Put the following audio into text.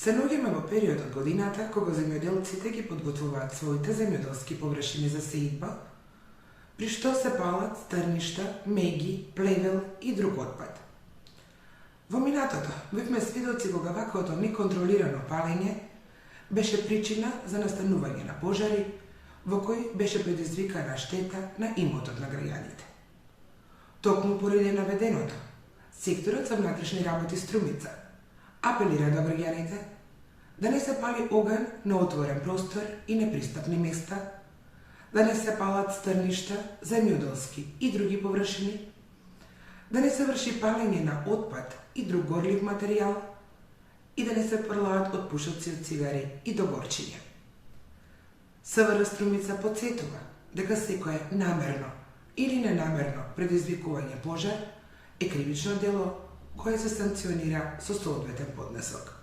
Се наоѓаме во период од годината кога земјоделците ги подготвуваат своите земјоделски површини за сеидба, при што се палат стрништа, меги, плевел и друг отпад. Во минатото бевме свидоци кога ваквото неконтролирано палење беше причина за настанување на пожари, во кој беше предизвикана штета на имотот на граѓаните. Токму поради наведеното, секторот за внатрешни работи Струмица апелира до граѓаните да не се пали оган на отворен простор и непристапни места, да не се палат стрништа, земјоделски и други површини, да не се врши палење на отпад и друг горлив материјал и да не се фрлаат отпушоци од цигари и до горчиња. СВР Струмица потсетува дека секое намерно или ненамерно предизвикување пожар е кривично дело кое се санкционира со соодветен поднесок.